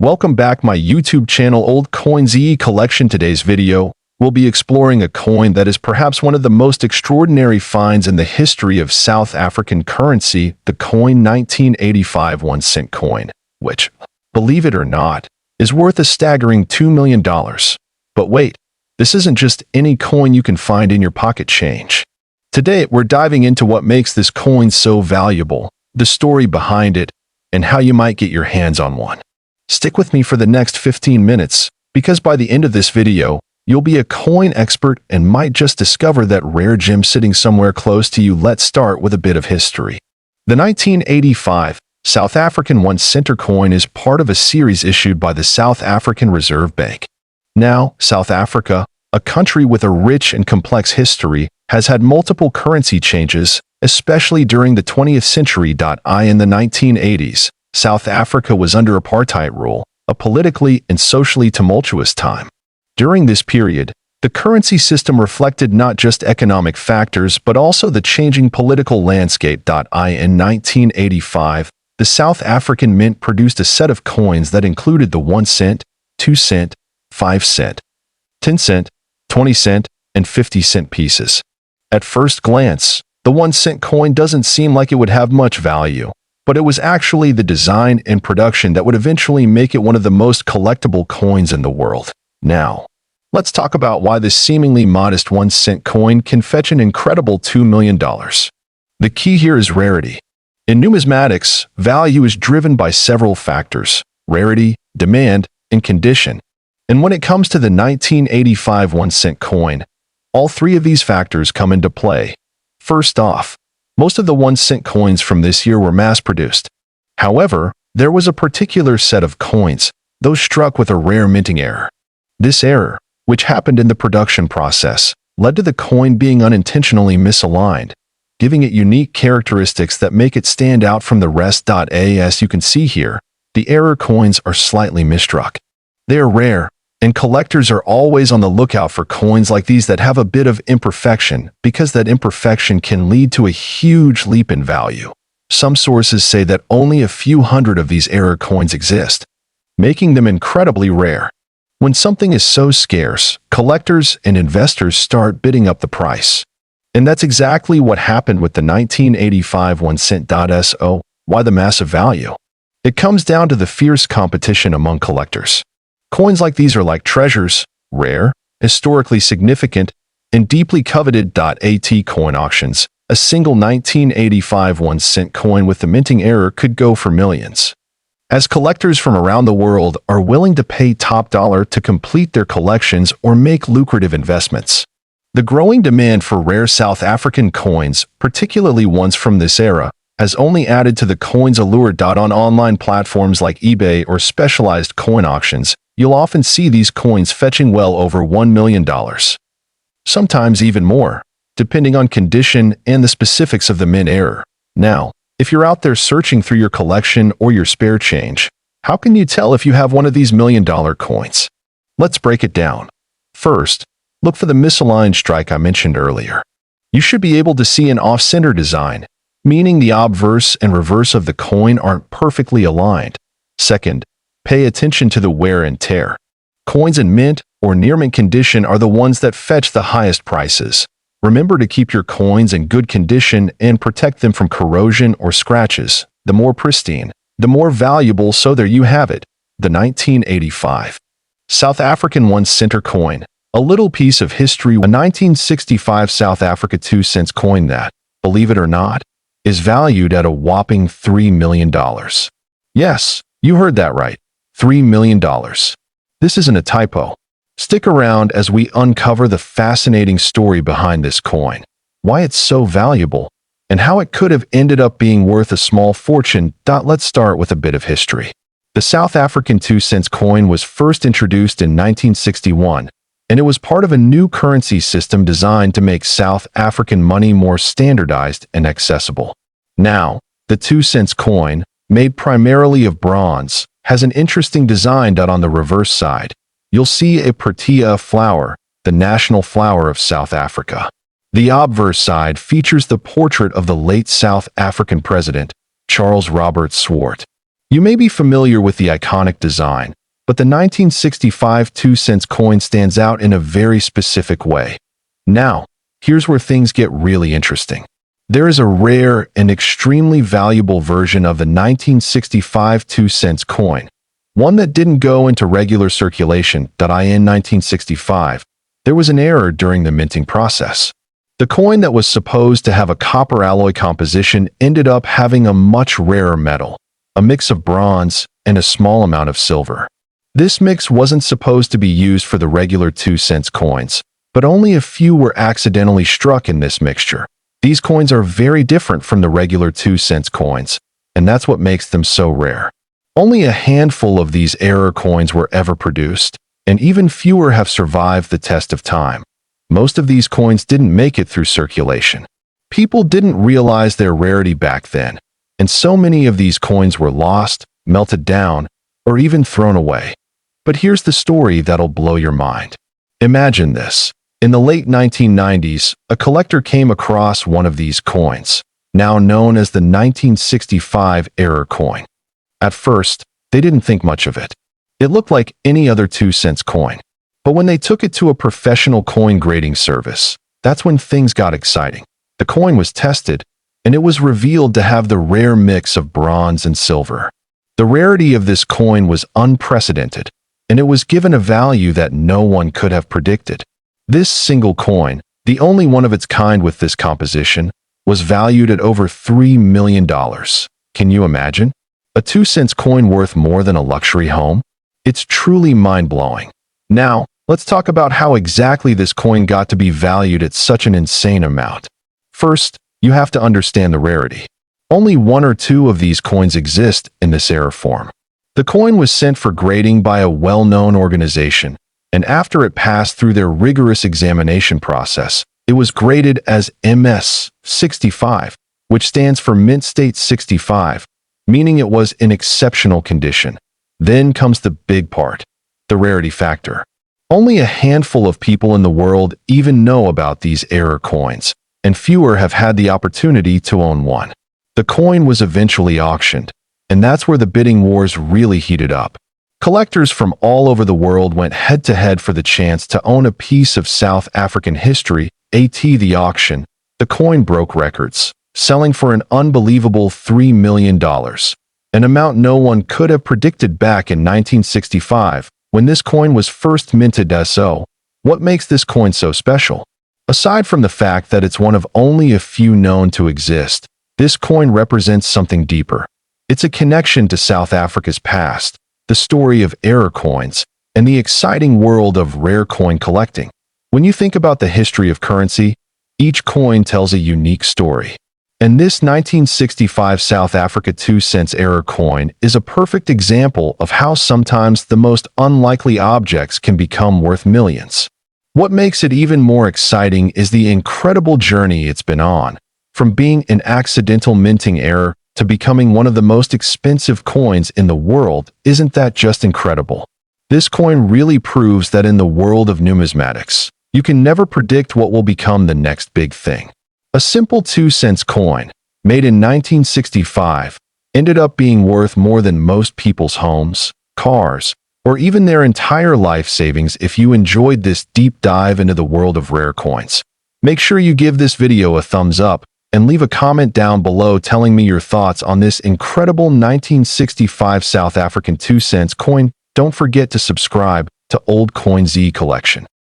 Welcome back my YouTube channel Old Coin ZE Collection. Today's video, we'll be exploring a coin that is perhaps one of the most extraordinary finds in the history of South African currency, the coin 1985 1-cent coin, which, believe it or not, is worth a staggering $2 million. But wait, this isn't just any coin you can find in your pocket change. Today, we're diving into what makes this coin so valuable, the story behind it, and how you might get your hands on one. Stick with me for the next 15 minutes, because by the end of this video, you'll be a coin expert and might just discover that rare gem sitting somewhere close to you. Let's start with a bit of history. The 1985 South African 1-center coin is part of a series issued by the South African Reserve Bank. Now, South Africa, a country with a rich and complex history, has had multiple currency changes, especially during the 20th century. In the 1980s, South Africa was under apartheid rule, a politically and socially tumultuous time. During this period, the currency system reflected not just economic factors but also the changing political landscape. In 1985, the South African Mint produced a set of coins that included the 1 cent, 2 cent, 5 cent, 10 cent, 20 cent, and 50 cent pieces. At first glance, the 1 cent coin doesn't seem like it would have much value, but it was actually the design and production that would eventually make it one of the most collectible coins in the world. Now, let's talk about why this seemingly modest 1 cent coin can fetch an incredible $2 million. The key here is rarity. In numismatics, value is driven by several factors: rarity, demand, and condition. And when it comes to the 1985 1 cent coin, all three of these factors come into play. First off, most of the 1 cent coins from this year were mass-produced. However, there was a particular set of coins, those struck with a rare minting error. This error, which happened in the production process, led to the coin being unintentionally misaligned, giving it unique characteristics that make it stand out from the rest. As you can see here, the error coins are slightly misstruck. They are rare, and collectors are always on the lookout for coins like these that have a bit of imperfection, because that imperfection can lead to a huge leap in value. Some sources say that only a few hundred of these error coins exist, making them incredibly rare. When something is so scarce, collectors and investors start bidding up the price. And that's exactly what happened with the 1985 1 cent. So, why the massive value? It comes down to the fierce competition among collectors. Coins like these are like treasures, rare, historically significant, and deeply coveted. At coin auctions, a single 1985 1 cent coin with the minting error could go for millions. As collectors from around the world are willing to pay top dollar to complete their collections or make lucrative investments. The growing demand for rare South African coins, particularly ones from this era, has only added to the coin's allure. On online platforms like eBay or specialized coin auctions, you'll often see these coins fetching well over $1 million. Sometimes even more, depending on condition and the specifics of the mint error. Now, if you're out there searching through your collection or your spare change, how can you tell if you have one of these $1 million coins? Let's break it down. First, look for the misaligned strike I mentioned earlier. You should be able to see an off-center design, meaning the obverse and reverse of the coin aren't perfectly aligned. Second, pay attention to the wear and tear. Coins in mint or near mint condition are the ones that fetch the highest prices. Remember to keep your coins in good condition and protect them from corrosion or scratches. The more pristine, the more valuable. So there you have it, the 1985 South African 1-center coin. A little piece of history: a 1965 South Africa 2 cents coin that, believe it or not, is valued at a whopping $3 million. Yes, you heard that right. $3 million. This isn't a typo. Stick around as we uncover the fascinating story behind this coin, why it's so valuable, and how it could have ended up being worth a small fortune. Let's start with a bit of history. The South African 2 cents coin was first introduced in 1961, and it was part of a new currency system designed to make South African money more standardized and accessible. Now, the 2 cents coin, made primarily of bronze, has an interesting design. On the reverse side, you'll see a protea flower, the national flower of South Africa. The obverse side features the portrait of the late South African president, Charles Robert Swart. You may be familiar with the iconic design, but the 1965 2-cent coin stands out in a very specific way. Now, here's where things get really interesting. There is a rare and extremely valuable version of the 1965 2-cent coin, one that didn't go into regular circulation. In 1965, there was an error during the minting process. The coin that was supposed to have a copper alloy composition ended up having a much rarer metal, a mix of bronze and a small amount of silver. This mix wasn't supposed to be used for the regular 2-cent coins, but only a few were accidentally struck in this mixture. These coins are very different from the regular 2-cent coins, and that's what makes them so rare. Only a handful of these error coins were ever produced, and even fewer have survived the test of time. Most of these coins didn't make it through circulation. People didn't realize their rarity back then, and so many of these coins were lost, melted down, or even thrown away. But here's the story that'll blow your mind. Imagine this. In the late 1990s, a collector came across one of these coins, now known as the 1965 error coin. At first, they didn't think much of it. It looked like any other 2-cent coin. But when they took it to a professional coin grading service, that's when things got exciting. The coin was tested, and it was revealed to have the rare mix of bronze and silver. The rarity of this coin was unprecedented, and it was given a value that no one could have predicted. This single coin, the only one of its kind with this composition, was valued at over $3 million. Can you imagine? A 2-cent coin worth more than a luxury home? It's truly mind-blowing. Now, let's talk about how exactly this coin got to be valued at such an insane amount. First, you have to understand the rarity. Only one or two of these coins exist in this error form. The coin was sent for grading by a well-known organization, and after it passed through their rigorous examination process, it was graded as MS-65, which stands for Mint State 65, meaning it was in exceptional condition. Then comes the big part, the rarity factor. Only a handful of people in the world even know about these error coins, and fewer have had the opportunity to own one. The coin was eventually auctioned, and that's where the bidding wars really heated up. Collectors from all over the world went head-to-head for the chance to own a piece of South African history. At the auction, the coin broke records, selling for an unbelievable $3 million, an amount no one could have predicted back in 1965 when this coin was first minted. So, what makes this coin so special? Aside from the fact that it's one of only a few known to exist, this coin represents something deeper. It's a connection to South Africa's past, the story of error coins, and the exciting world of rare coin collecting. When you think about the history of currency, each coin tells a unique story. And this 1965 South Africa 2-cent error coin is a perfect example of how sometimes the most unlikely objects can become worth millions. What makes it even more exciting is the incredible journey it's been on, from being an accidental minting error to becoming one of the most expensive coins in the world. Isn't that just incredible? This coin really proves that in the world of numismatics, you can never predict what will become the next big thing. A simple 2-cent coin, made in 1965, ended up being worth more than most people's homes, cars, or even their entire life savings. If you enjoyed this deep dive into the world of rare coins, make sure you give this video a thumbs up and leave a comment down below telling me your thoughts on this incredible 1965 South African 2-cent coin. Don't forget to subscribe to Old Coin Z Collection.